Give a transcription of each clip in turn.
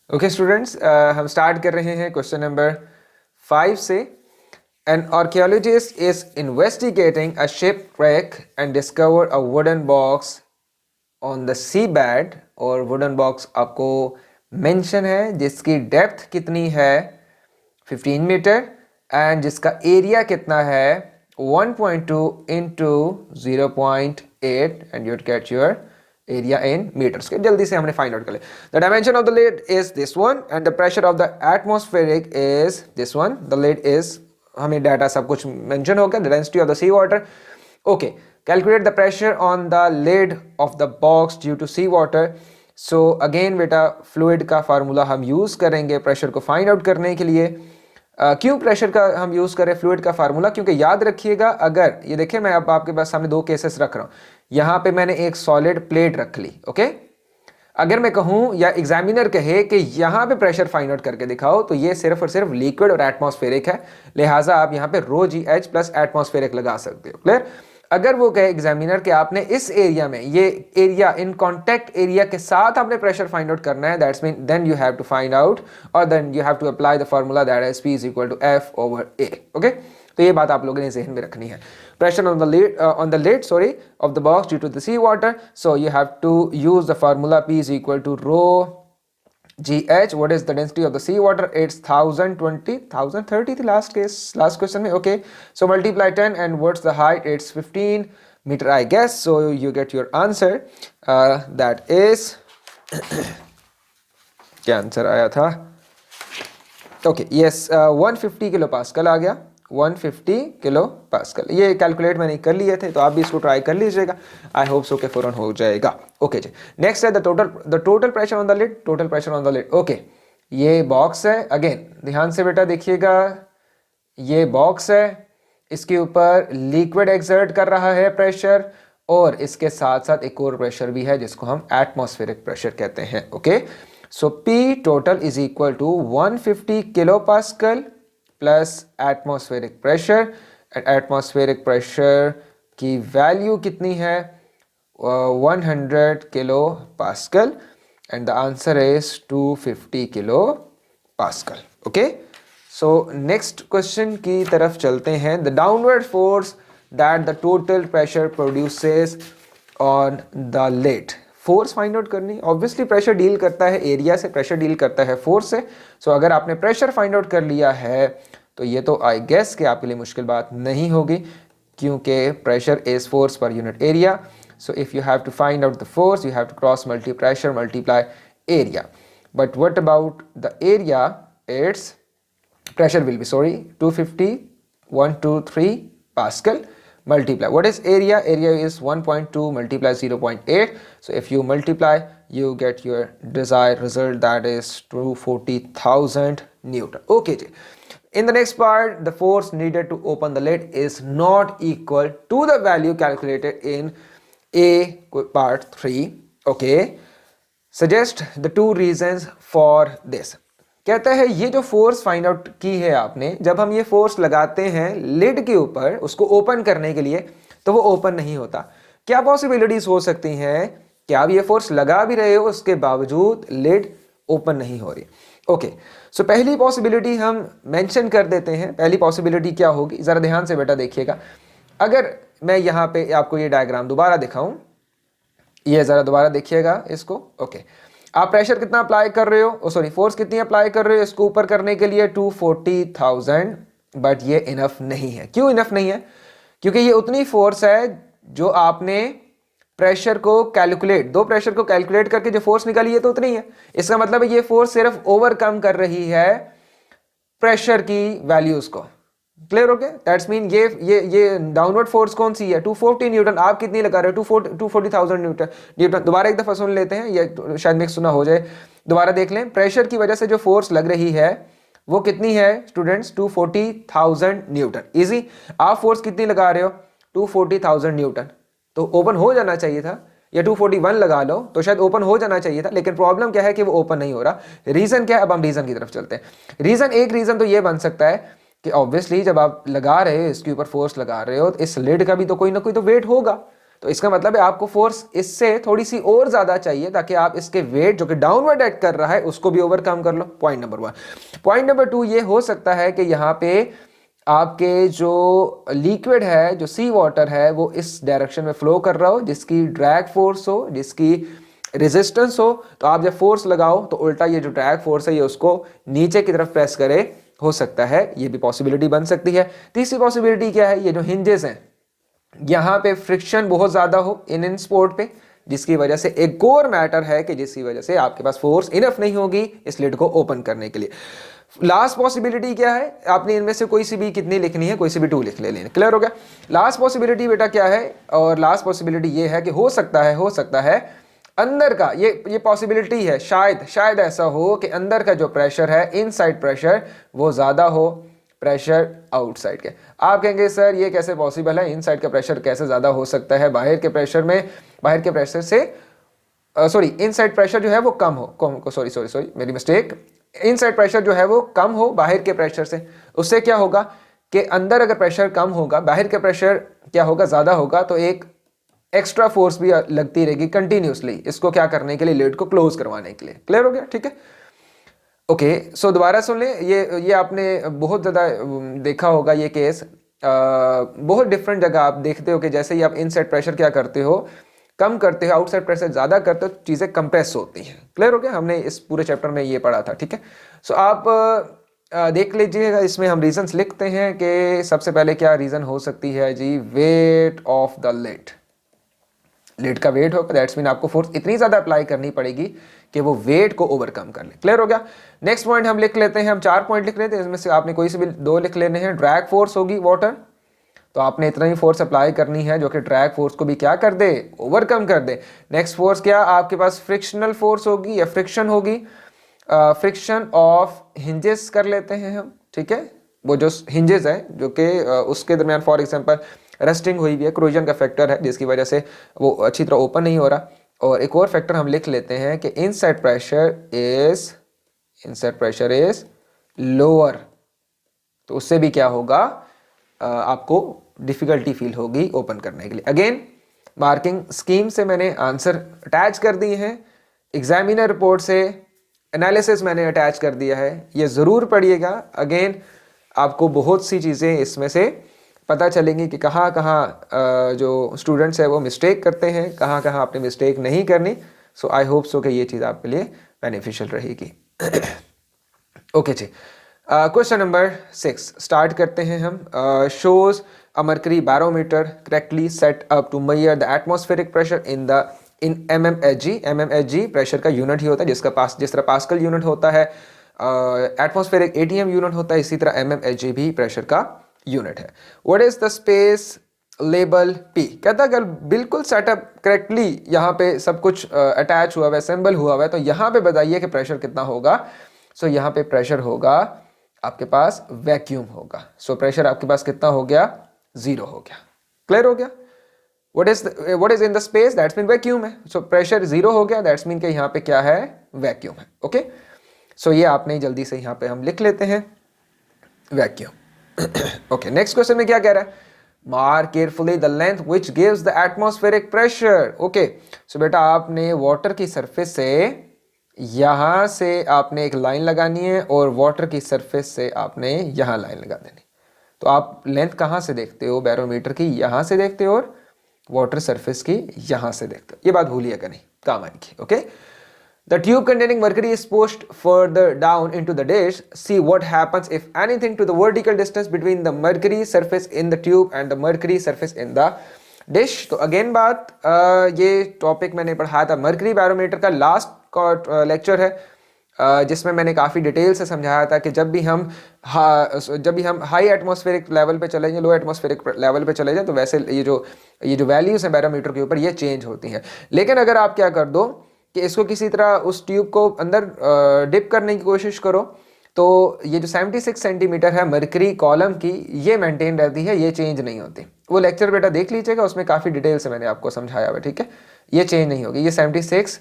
Okay students, हम start कर रहे हैं क्वेश्चन नंबर 5 से। An archaeologist is investigating a shipwreck and discover a wooden box on the sea bed. और wooden box आपको mention है जिसकी डेप्थ कितनी है 15 मीटर एंड जिसका एरिया कितना है 1.2 into 0.8 and you'd get your area in metres के। जल्दी से हमने फाइंड आउट कर लिया। The dimension of the lid is this one and the pressure of the atmospheric is this one. The lid is, हमें data सब कुछ mention हो गया। The density of the sea water, okay. Calculate the pressure on the lid of the box due to sea water. So again बेटा, fluid का formula हम use करेंगे pressure को फाइंड आउट करने के लिए। क्यों प्रेशर का हम यूज करें फ्लूइड का फार्मूला? क्योंकि याद रखिएगा, अगर ये देखिए मैं अब आपके पास सामने दो केसेस रख रहा हूं। यहां पे मैंने एक सॉलिड प्लेट रख ली, ओके। अगर मैं कहूं या एग्जामिनर कहे कि यहां पे प्रेशर फाइंड आउट करके दिखाओ, तो ये सिर्फ और सिर्फ लिक्विड और एटमॉस्फेरिक है, लिहाजा आप यहां पे रो जी एच प्लस एटमॉस्फेरिक लगा सकते हो। क्लियर? अगर वो कहे एग्जामिनर कि आपने इस एरिया में, ये एरिया इन कॉन्टेक्ट एरिया के साथ आपने प्रेशर फाइंड आउट करना है, that's mean then you have to find out और then you have to apply the formula that is P is equal to F over A। Okay, तो ये बात आप लोगों ने जहन में रखनी है। Pressure on the lid sorry of the box due to the sea water, so you have to use the formula P is equal to rho GH. What is the density of the sea water? It's 1020, 1030 the last case, last question में, okay. So multiply 10 and what's the height? It's 15 meter I guess. So you get your answer. That is क्या answer आया था? Okay, yes, 150 kilo pascal आ गया। 150 kilo pascal, ये calculate मैंने कर लिए थे, तो आप भी इसको ट्राई कर लीजिएगा। आई होप सो के फौरन हो जाएगा। ओके जी, नेक्स्ट है the total pressure on the lid. Total pressure on the lid, okay. ये बॉक्स है, अगेन ध्यान से बेटा देखिएगा, ये बॉक्स है, इसके ऊपर लिक्विड एक्सर्ट कर रहा है प्रेशर, और इसके साथ साथ एक और प्रेशर भी है जिसको हम एटमॉस्फेरिक प्रेशर कहते हैं, okay. So P total is equal to 150 kilo pascal plus atmospheric pressure. Atmospheric pressure की वैल्यू कितनी है? 100 kilo pascal and the answer is 250 kilo pascal, okay. So next question की तरफ चलते हैं। The downward force that the total pressure produces on the lid. Force find out करनी, obviously pressure deal करता है एरिया से, प्रेशर डील करता है फोर्स से। सो अगर आपने प्रेशर फाइंड आउट कर लिया है तो ये तो आई गेस कि आपके लिए मुश्किल बात नहीं होगी, क्योंकि pressure is force per unit area. So if you have to find out the force, you have to cross multi pressure multiply area. But what about the area? It's pressure will be 250 123 Pascal multiply what is area? Area is 1.2 multiply 0.8. so if you multiply you get your desired result, that is 240,000 Newton. Okay, in the next part the force needed to open the lid is not equal to the value calculated in A part 3. okay, suggest the two reasons for this. कहता है ये जो force find out की है आपने, जब हम ये फोर्स लगाते हैं लिड के ऊपर उसको ओपन करने के लिए, तो वो ओपन नहीं होता। क्या पॉसिबिलिटीज हो सकती हैं कि आप ये फोर्स लगा भी रहे हो उसके बावजूद लिड ओपन नहीं हो रही? ओके, सो पहली पॉसिबिलिटी हम मेंशन कर देते हैं। पहली पॉसिबिलिटी क्या होगी, जरा ध्यान से बेटा देखिएगा। अगर मैं यहाँ पे आपको ये डायग्राम दोबारा दिखाऊं, ये जरा दोबारा देखिएगा इसको, ओके। आप प्रेशर कितना अप्लाई कर रहे हो, सॉरी फोर्स कितनी अप्लाई कर रहे हो इसको ऊपर करने के लिए? 240,000। बट ये इनफ नहीं है। क्यों इनफ नहीं है? क्योंकि ये उतनी फोर्स है जो आपने प्रेशर को कैलकुलेट, दो प्रेशर को कैलकुलेट करके जो फोर्स निकाली है तो उतनी है। इसका मतलब है ये फोर्स सिर्फ ओवरकम कर रही है प्रेशर की वैल्यूज को। क्लियर हो गया? दैट्स मीन ये डाउनवर्ड फोर्स कौन सी है? 240 न्यूटन। आप कितनी लगा रहे हो? 240,000 न्यूटन। दोबारा एक दफा सुन लेते हैं, ये शायद मिक्स सुना हो जाए, दोबारा देख लें। प्रेशर की वजह से जो फोर्स लग रही है वो कितनी है स्टूडेंट्स? 240,000 न्यूटन। इजी। आप फोर्स कितनी लगा रहे हो? 240,000 न्यूटन। तो ओपन हो जाना चाहिए था, या 241 लगा लो तो शायद ओपन हो जाना चाहिए था, लेकिन प्रॉब्लम क्या है कि वो ओपन नहीं हो रहा। रीजन क्या है? अब हम रीजन की तरफ चलते हैं। एक रीजन तो ये बन सकता है कि ऑब्वियसली जब आप लगा रहे हो इसके ऊपर फोर्स लगा रहे हो, तो इस लिड का भी तो कोई ना कोई तो वेट होगा। तो तो इसका मतलब है आपको फोर्स इससे थोड़ी सी और ज्यादा चाहिए ताकि आप इसके वेट जो कि डाउनवर्ड एक्ट कर रहा है उसको भी ओवरकम कर लो। Point number 1। पॉइंट नंबर 2 ये हो सकता है कि यहाँ पे आपके जो लिक्विड है, जो सी वाटर है, वो इस डायरेक्शन में फ्लो कर रहा हो, जिसकी ड्रैग फोर्स हो, जिसकी रेजिस्टेंस हो। तो आप जब फोर्स लगाओ तो उल्टा ये जो ड्रैग फोर्स है ये उसको नीचे की तरफ प्रेस करे, हो सकता है, ये भी पॉसिबिलिटी बन सकती है। तीसरी पॉसिबिलिटी क्या है, ये जो हिंजेस हैं यहाँ पे फ्रिक्शन बहुत ज्यादा हो इन स्पोर्ट पे, जिसकी वजह से एक और मैटर है कि जिसकी वजह से आपके पास फोर्स इनफ नहीं होगी इस लिड को ओपन करने के लिए। लास्ट पॉसिबिलिटी क्या है, आपने इनमें से कोई सी भी कितनी लिखनी है, कोई सी भी 2 लिख लेनी। क्लियर हो गया। लास्ट पॉसिबिलिटी बेटा क्या है, और लास्ट पॉसिबिलिटी ये है कि हो सकता है अंदर का ये पॉसिबिलिटी है, शायद ऐसा हो कि अंदर का जो प्रेशर है, इनसाइड प्रेशर, वो ज्यादा हो प्रेशर आउटसाइड के। आप कहेंगे सर ये कैसे पॉसिबल है, इनसाइड का प्रेशर कैसे ज्यादा हो सकता है बाहर के प्रेशर से, सॉरी इनसाइड प्रेशर जो है वो कम हो, सॉरी मेरी मिस्टेक, इनसाइड प्रेशर जो है वो कम हो बाहर के प्रेशर से। उससे क्या होगा कि अंदर अगर प्रेशर कम होगा, बाहर के प्रेशर क्या होगा, ज्यादा होगा, तो एक एक्स्ट्रा फोर्स भी लगती रहेगी कंटिन्यूसली, इसको क्या करने के लिए, लिड को क्लोज करवाने के लिए। क्लियर हो गया, ठीक है। ओके सो दोबारा सुन ले, ये आपने बहुत ज़्यादा देखा होगा ये केस, बहुत डिफरेंट जगह आप देखते हो कि जैसे ही आप इनसाइड प्रेशर क्या करते हो, कम करते हो, आउटसाइड प्रेशर ज़्यादा करते हो, चीज़ें कंप्रेस होती हैं। क्लियर हो गया, हमने इस पूरे चैप्टर में ये पढ़ा था, ठीक है। सो आप देख लीजिएगा, इसमें हम रीजंस लिखते हैं कि सबसे पहले क्या रीज़न हो सकती है जी, वेट ऑफ द लिड का वेट होगा, दैट्स मीन आपको फोर्स इतनी ज़्यादा अप्लाई करनी पड़ेगी कि वो वेट को ओवरकम कर ले। क्लियर हो गया। नेक्स्ट पॉइंट हम लिख लेते हैं, हम 4 पॉइंट लिख लेते हैं, इसमें से आपने कोई से भी 2 लिख लेने हैं। ड्रैग फोर्स होगी वाटर, तो आपने इतना ही फोर्स अप्लाई करनी है जो कि ड्रैग फोर्स को भी क्या कर दे, ओवरकम कर दे। नेक्स्ट फोर्स क्या, आपके पास फ्रिक्शनल फोर्स होगी या फ्रिक्शन होगी, फ्रिक्शन ऑफ हिंजेस कर लेते हैं हम, ठीक है। वो जो हिंजेस है जो कि उसके दरमियान फॉर एग्जांपल रस्टिंग हुई हुई है, क्रोजन का फैक्टर है जिसकी वजह से वो अच्छी तरह ओपन नहीं हो रहा। और एक और फैक्टर हम लिख लेते हैं कि इनसाइड प्रेशर इज लोअर, तो उससे भी क्या होगा, आपको डिफिकल्टी फील होगी ओपन करने के लिए। अगेन मार्किंग स्कीम से मैंने आंसर अटैच कर दिए हैं, एग्जामिनर रिपोर्ट से एनालिसिस मैंने अटैच कर दिया है, ये ज़रूर पढ़िएगा। अगेन आपको बहुत सी चीज़ें इसमें से पता चलेंगी कि कहाँ कहाँ जो स्टूडेंट्स है वो मिस्टेक करते हैं, कहाँ कहाँ आपने मिस्टेक नहीं करनी। सो आई होप सो कि ये चीज़ आपके लिए बेनिफिशियल रहेगी। ओके जी, क्वेश्चन नंबर 6 स्टार्ट करते हैं हम। Shows a mercury barometer correctly set up to measure the atmospheric pressure in mmHg। mmHg pressure का यूनिट ही होता है, जिस तरह पास्कल यूनिट होता है, एटमॉस्फेरिक ATM यूनिट होता है, इसी तरह mmHg भी प्रेशर का यूनिट है। What is the space label P? कहता है अगर बिल्कुल सेटअप करेक्टली यहाँ पे सब कुछ अटैच हुआ है, असेंबल हुआ है, तो यहाँ पे बताइए कि प्रेशर कितना होगा। सो यहाँ पे प्रेशर होगा आपके पास वैक्यूम होगा। सो प्रेशर आपके पास कितना हो गया, 0 हो गया। क्लियर हो गया। What is in the space, that's mean vacuum है। सो प्रेशर 0 हो गया, दैट्स मीन कि यहाँ पे क्या है, वैक्यूम है। ओके सो ये आपने जल्दी से यहाँ पे हम लिख लेते हैं वैक्यूम। ओके नेक्स्ट क्वेश्चन में क्या कह रहा है, mark carefully the length which gives the atmospheric pressure. Okay so बेटा आपने वाटर की सरफेस से यहां से आपने एक लाइन लगानी है और वाटर की सरफेस से आपने यहां लाइन लगा देनी। तो आप लेंथ कहां से देखते हो, बैरोमीटर की यहां से देखते हो और वाटर सरफेस की यहां से देखते हो। ये बात भूलिएगा नहीं, काम आएगी। Okay The tube containing mercury is pushed further down into the dish. See what happens if anything to the vertical distance between the mercury surface in the tube and the mercury surface in the dish. तो again बात ये topic मैंने पढ़ाया था mercury barometer का, last lecture है जिसमें मैंने काफ़ी डिटेल से समझाया था कि जब भी हम हाई एटमॉस्फेरिक लेवल पे चले जाएं, लो एटमॉस्फेरिक लेवल पे चले जाएं, तो वैसे ये जो वैल्यूज हैं बैरोमीटर के ऊपर ये चेंज होती हैं। लेकिन अगर आप क्या कर दो कि इसको किसी तरह उस ट्यूब को अंदर डिप करने की कोशिश करो, तो ये जो 76 सेंटीमीटर है मर्करी कॉलम की, ये मेंटेन रहती है, ये चेंज नहीं होती। वो लेक्चर बेटा देख लीजिएगा, उसमें काफ़ी डिटेल से मैंने आपको समझाया हुआ, ठीक है। ये चेंज नहीं होगी, ये 76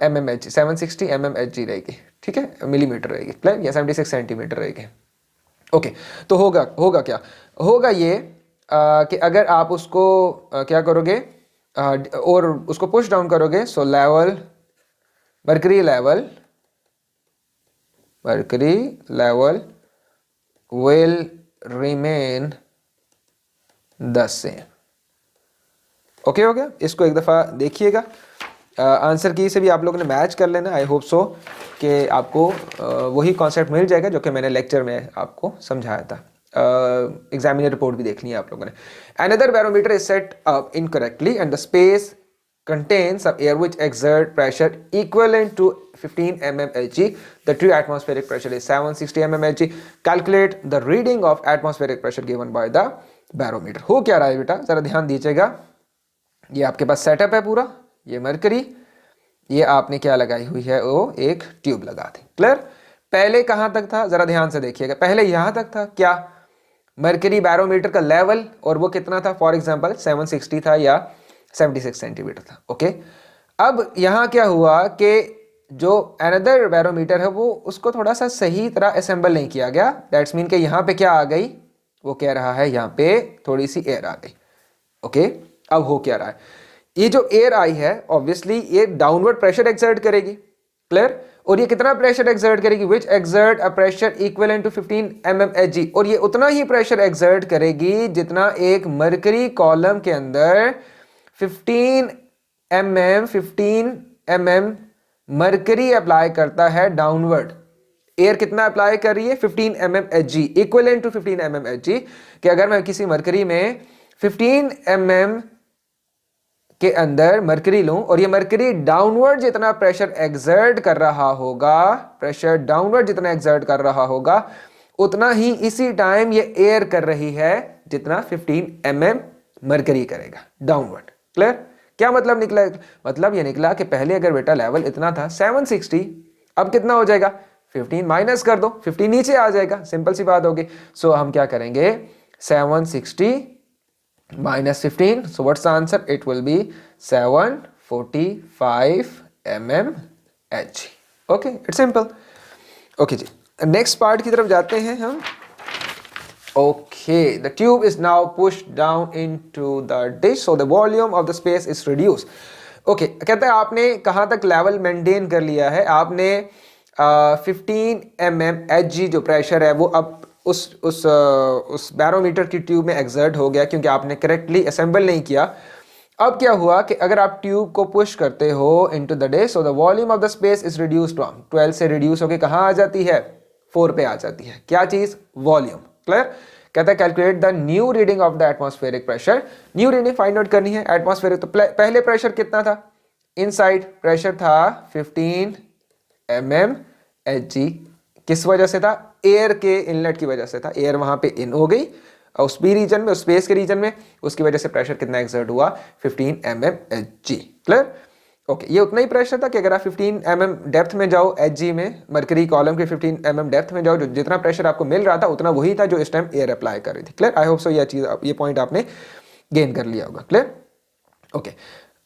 mmHg 760 mmHg रहेगी, ठीक है, मिलीमीटर रहेगी, क्लियर, या 76 सेंटीमीटर रहेगी। ओके तो होगा क्या, होगा ये कि अगर आप उसको क्या करोगे, और उसको पुश डाउन करोगे, सो level mercury level will remain the same. Okay हो गया। इसको एक दफ़ा देखिएगा, आंसर की से भी आप लोगों ने मैच कर लेना। आई होप सो कि आपको वही कॉन्सेप्ट मिल जाएगा जो कि मैंने लेक्चर में आपको समझाया था। एग्जामिनर रिपोर्ट भी देखनी है आप लोगों ने। Another barometer is set up incorrectly and the space contains some air which exert pressure equivalent to 15 mmHg. The true atmospheric pressure is 760 mmHg. Calculate the reading of atmospheric pressure given by the barometer. हो क्या रहा है बेटा, जरा ध्यान दीजिएगा। ये आपके पास सेटअप है पूरा, ये मरकरी, ये आपने क्या लगाई हुई है, वो एक ट्यूब लगा दी। क्लियर? पहले कहां तक था, जरा ध्यान से देखिएगा। पहले यहां तक था क्या, मरकरी बैरोमीटर का लेवल, और वो कितना था, फॉर एग्जांपल 760 था या 76 सेंटीमीटर था। ओके, अब यहां क्या हुआ कि जो अनदर बैरोमीटर है वो उसको थोड़ा सा सही तरह असेंबल नहीं किया गया। दैट्स मीन कि यहां पे क्या आ गई, वो कह रहा है यहां पे थोड़ी सी एयर आ गई। ओके, अब हो क्या रहा है, ये जो एयर आई है ऑब्वियसली ये डाउनवर्ड प्रेशर एक्सर्ट करेगी। क्लियर? और ये कितना प्रेशर एक्सर्ट करेगी, which exert a pressure equivalent to 15 mmHg। और ये उतना ही प्रेशर एक्सर्ट करेगी जितना एक मरकरी कॉलम के अंदर 15 mm मरकरी अप्लाई करता है डाउनवर्ड। एयर कितना अप्लाई कर रही है, 15 mmHg, इक्विवेलेंट टू 15 mmHg। कि अगर मैं किसी मरकरी में 15 mm के अंदर मरकरी लूं और ये मरकरी डाउनवर्ड जितना प्रेशर एक्सर्ट कर रहा होगा, प्रेशर डाउनवर्ड जितना एक्सर्ट कर रहा होगा, उतना ही इसी टाइम ये एयर कर रही है जितना 15 mm मरकरी करेगा डाउनवर्ड। क्लियर? क्या मतलब निकला, मतलब ये निकला कि पहले अगर बेटा लेवल इतना था 760, अब कितना हो जाएगा, 15 माइनस कर दो, 15 नीचे आ जाएगा, सिंपल सी बात होगी। सो हम क्या करेंगे, 760 minus 15, so what's the answer, it will be 745 mmHg. okay, it's simple. okay ji, next part की तरफ जाते हैं हम। okay, the tube is now pushed down into the dish, so the volume of the space is reduced. okay, कहता है आपने कहाँ तक लेवल मेंटेन कर लिया है, आपने 15 mmHg जो प्रेशर है वो अब उस बैरोमीटर की ट्यूब में एक्सर्ट हो गया क्योंकि आपने करेक्टली असेंबल नहीं किया। अब क्या हुआ कि अगर आप ट्यूब को पुश करते हो into the dish, so the volume of the space is reduced from 12 से रिड्यूस होकर कहाँ आ जाती है, 4 पे आ जाती है। क्या चीज, वॉल्यूम। क्लियर? कहता है calculate the new reading of the atmospheric pressure. New reading find out करनी है एटमॉस्फेरिक। तो पहले प्रेशर कितना था, इनसाइड प्रेशर था 15 mmHg। किस वजह से था, एयर के इनलेट की वजह से था। एयर वहां पे इन हो गई उस बी रीजन में, उस स्पेस के रीजन में, उसकी वजह से प्रेशर कितना एक्सर्ट हुआ, 15 mmHg। क्लियर? ओके, ये उतना ही प्रेशर था कि अगर आप 15 mm डेप्थ में जाओ Hg में, मरकरी कॉलम के 15 mm डेप्थ में जाओ, जो जितना प्रेशर आपको मिल रहा था उतना वही था जो इस टाइम एयर अप्लाई कर रही थी। क्लियर? आई होप सो ये पॉइंट आपने गेन कर लिया होगा। क्लियर? ओके,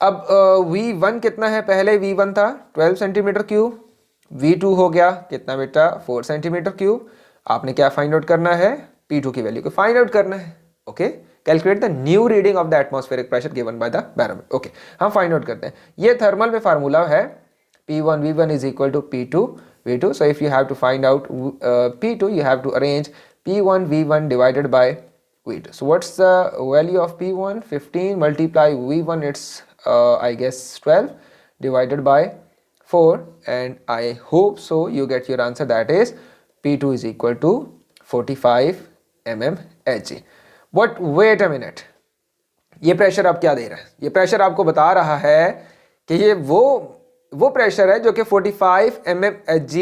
अब V1 कितना है, पहले V1 था 12 सेंटीमीटर क्यूब, V2 हो गया कितना बेटा, 4 सेंटीमीटर क्यूब। आपने क्या फाइंड आउट करना है, P2 की वैल्यू को फाइंड आउट करना है। Okay, calculate the new reading of the atmospheric pressure given by the barometer. Okay, हम फाइंड आउट करते हैं। ये थर्मल में फार्मूला है P1 V1 is equal to P2 V2। So if you have to find out P2 you have to arrange P1 V1 divided by V2। So what's the value of P1, 15 multiply V1, it's I guess 12 divided by 4, and I hope so you get your answer, that is P2 is equal to 45 mmHg. But wait a minute, ये pressure अब क्या दे रहा है, ये pressure आपको बता रहा है कि ये वो प्रेशर है जो कि 45 mmHg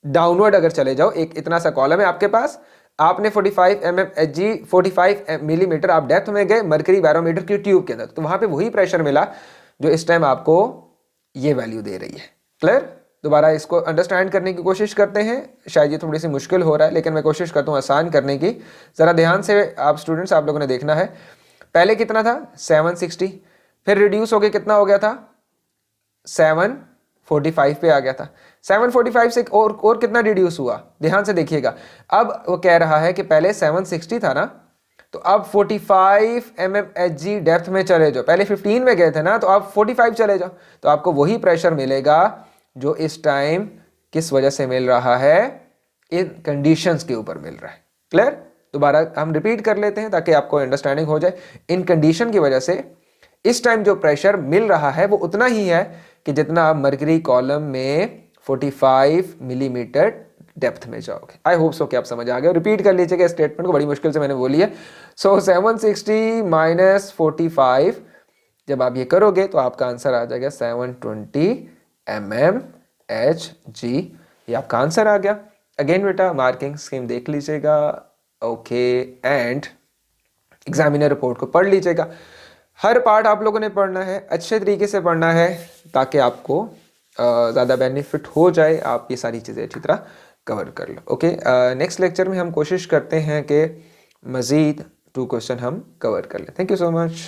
डाउनवर्ड अगर चले जाओ, एक इतना सा कॉलम है आपके पास, आपने 45 mmHg 45 मिलीमीटर आप डेप्थ में गए मरकरी बैरोमीटर की ट्यूब के अंदर, तो वहां पे वही प्रेशर मिला जो इस टाइम आपको ये वैल्यू दे रही है। क्लियर? दोबारा इसको अंडरस्टैंड करने की कोशिश करते हैं। शायद ये थोड़ी सी मुश्किल हो रहा है लेकिन मैं कोशिश करता हूँ आसान करने की। ज़रा ध्यान से आप स्टूडेंट्स, आप लोगों ने देखना है, पहले कितना था 760, फिर रिड्यूस हो गया कितना हो गया था 745 पे आ गया था। 745 से और कितना रिड्यूस हुआ, ध्यान से देखिएगा। अब वो कह रहा है कि पहले 760 था ना, तो अब 45 mmHg डेप्थ में चले जाओ, पहले 15 में गए थे ना, तो अब 45 चले जाओ, तो आपको वही प्रेशर मिलेगा जो इस टाइम किस वजह से मिल रहा है, इन कंडीशंस के ऊपर मिल रहा है। क्लियर? दोबारा हम रिपीट कर लेते हैं ताकि आपको अंडरस्टैंडिंग हो जाए। इन कंडीशन की वजह से इस टाइम जो प्रेशर मिल रहा है वो उतना ही है कि जितना आप मरकरी कॉलम में 45 मिलीमीटर डेप्थ में जाओगे। आई होप सो कि आप समझ आ गए। रिपीट कर लीजिएगा स्टेटमेंट को, बड़ी मुश्किल से मैंने बोली है। सो 760 माइनस 45 जब आप ये करोगे तो आपका आंसर आ जाएगा 720 mmHg। ये आपका आंसर आ गया। अगेन बेटा मार्किंग स्कीम देख लीजिएगा, ओके, एंड एग्जामिनर रिपोर्ट को पढ़ लीजिएगा। हर पार्ट आप लोगों ने पढ़ना है, अच्छे तरीके से पढ़ना है ताकि आपको ज़्यादा बेनिफिट हो जाए, आप ये सारी चीज़ें अच्छी तरह कवर कर लो। ओके, नेक्स्ट लेक्चर में हम कोशिश करते हैं कि मज़ीद 2 क्वेश्चन हम कवर कर लें। Thank you so much.